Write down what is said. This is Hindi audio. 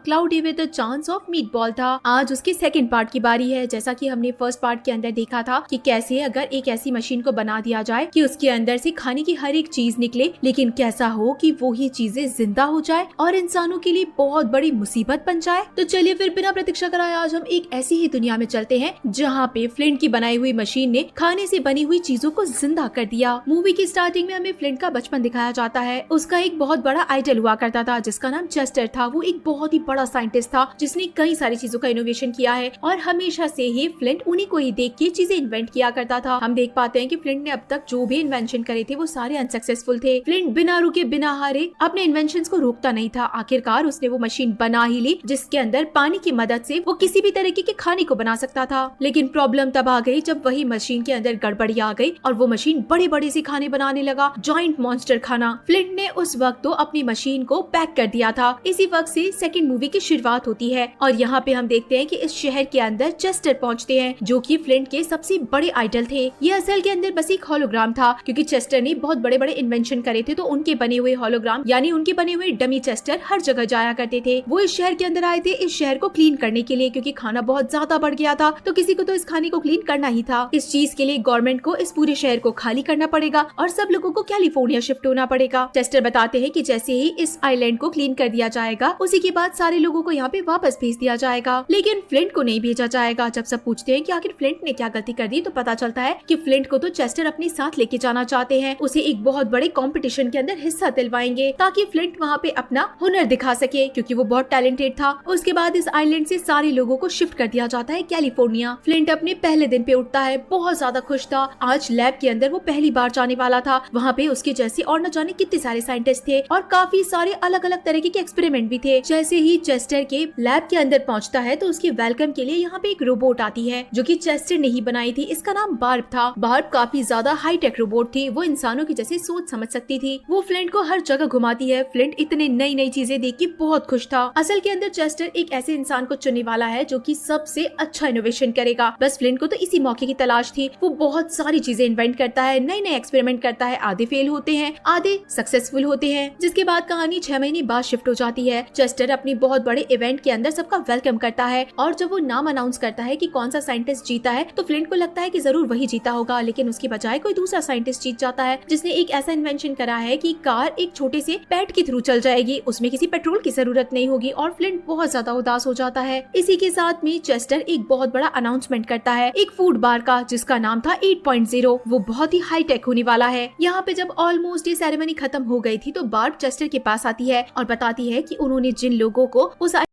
Cloudy with a chance of meatball था। आज उसके सेकंड पार्ट की बारी है। जैसा कि हमने फर्स्ट पार्ट के अंदर देखा था कि कैसे अगर एक ऐसी मशीन को बना दिया जाए कि उसके अंदर से खाने की हर एक चीज निकले, लेकिन कैसा हो कि वो ही चीजें जिंदा हो जाए और इंसानों के लिए बहुत बड़ी मुसीबत बन जाए। तो चलिए फिर बिना प्रतीक्षा कराए आज हम एक ऐसी ही दुनिया में चलते हैं जहाँ पे फ्लिंट की बनाई हुई मशीन ने खाने से बनी हुई चीजों को जिंदा कर दिया। मूवी की स्टार्टिंग में हमें फ्लिंट का बचपन दिखाया जाता है। उसका एक बहुत बड़ा आइडल हुआ करता था जिसका नाम चेस्टर था। वो एक बहुत ही बड़ा साइंटिस्ट था जिसने कई सारी चीजों का इनोवेशन किया है और हमेशा से ही फ्लिंट उन्हीं को ही देख के चीजें इन्वेंट किया करता था। हम देख पाते हैं कि फ्लिंट ने अब तक जो भी इन्वेंशन करे थे वो सारे अनसक्सेसफुल थे। फ्लिंट बिना रुके बिना हारे अपने इन्वेंशंस को रोकता नहीं था। आखिरकार उसने वो मशीन बना ही ली जिसके अंदर पानी की मदद से वो किसी भी तरीके के खाने को बना सकता था। लेकिन प्रॉब्लम तब आ गई जब वही मशीन के अंदर गड़बड़ी आ गई और वो मशीन बड़े बड़े से खाने बनाने लगा, जॉइंट मॉन्स्टर खाना। फ्लिंट ने उस वक्त तो अपनी मशीन को पैक कर दिया था। इसी वक्त से सेकंड मूवी की शुरुआत होती है और यहाँ पे हम देखते हैं कि इस शहर के अंदर चेस्टर पहुँचते हैं जो कि फ्लिंट के सबसे बड़े आइडल थे। ये असल के अंदर बस एक होलोग्राम था क्योंकि चेस्टर ने बहुत बड़े बड़े इन्वेंशन करे थे, तो उनके बने हुए होलोग्राम यानी उनके बने हुए डमी चेस्टर हर जगह जाया करते थे। वो इस शहर के अंदर आए थे इस शहर को क्लीन करने के लिए क्योंकि खाना बहुत ज्यादा बढ़ गया था, तो किसी को तो इस खाने को क्लीन करना ही था। इस चीज के लिए गवर्नमेंट को इस पूरे शहर को खाली करना पड़ेगा और सब लोगों को कैलिफोर्निया शिफ्ट होना पड़ेगा। चेस्टर बताते हैं कि जैसे ही इस आइलैंड को क्लीन कर दिया जाएगा उसी के बाद सारे लोगों को यहाँ पे वापस भेज दिया जाएगा, लेकिन फ्लिंट को नहीं भेजा जाएगा। जब सब पूछते हैं कि आखिर फ्लिंट ने क्या गलती कर दी तो पता चलता है कि फ्लिंट को तो चेस्टर अपने साथ लेके जाना चाहते हैं। उसे एक बहुत बड़े कंपटीशन के अंदर हिस्सा दिलवाएंगे ताकि फ्लिंट वहाँ पे अपना हुनर दिखा सके क्योंकि वो बहुत टैलेंटेड था। उसके बाद इस आइलैंड से सारे लोगों को शिफ्ट कर दिया जाता है कैलिफोर्निया। फ्लिंट अपने पहले दिन पे उठता है, बहुत ज्यादा खुश था। आज लैब के अंदर वो पहली बार जाने वाला था। वहाँ पे उसके जैसे और न जाने कितने सारे साइंटिस्ट थे और काफी सारे अलग अलग तरीके के एक्सपेरिमेंट भी थे। जैसे ही चेस्टर के लैब के अंदर पहुँचता है तो उसके वेलकम के लिए यहाँ पे एक रोबोट आती है जो कि चेस्टर ने ही बनाई थी। इसका नाम बार्ब था। बार्ब काफी ज्यादा हाईटेक रोबोट थी। वो इंसानों की जैसे सोच समझ सकती थी। वो फ्लिंट को हर जगह घुमाती है। फ्लिंट इतने नई नई चीजें देख के बहुत खुश था। असल के अंदर चेस्टर एक ऐसे इंसान को चुनने वाला है जो कि सबसे अच्छा इनोवेशन करेगा। बस फ्लिंट को तो इसी मौके की तलाश थी। वो बहुत सारी चीजें इन्वेंट करता है, नए नए एक्सपेरिमेंट करता है। आधे फेल होते हैं, आधे सक्सेसफुल होते हैं, जिसके बाद कहानी 6 महीने बाद शिफ्ट हो जाती है। चेस्टर अपनी बहुत बड़े इवेंट के अंदर सबका वेलकम करता है और जब वो नाम अनाउंस करता है कि कौन सा साइंटिस्ट जीता है तो फ्लिंट को लगता है कि जरूर वही जीता होगा, लेकिन उसकी बजाय कोई दूसरा साइंटिस्ट जीत जाता है जिसने एक ऐसा इन्वेंशन करा है कि कार एक छोटे से पैड के थ्रू चल जाएगी, उसमें किसी पेट्रोल की जरूरत नहीं होगी और फ्लिंट बहुत ज्यादा उदास हो जाता है। इसी के साथ में चेस्टर एक बहुत बड़ा अनाउंसमेंट करता है एक फूड बार का जिसका नाम था 8.0। वो बहुत ही हाई टेक होने वाला है। यहाँ पे जब ऑलमोस्ट ये सेरेमनी खत्म हो गई थी तो बार्ब चेस्टर के पास आती है और बताती है कि उन्होंने जिन लोगों को उस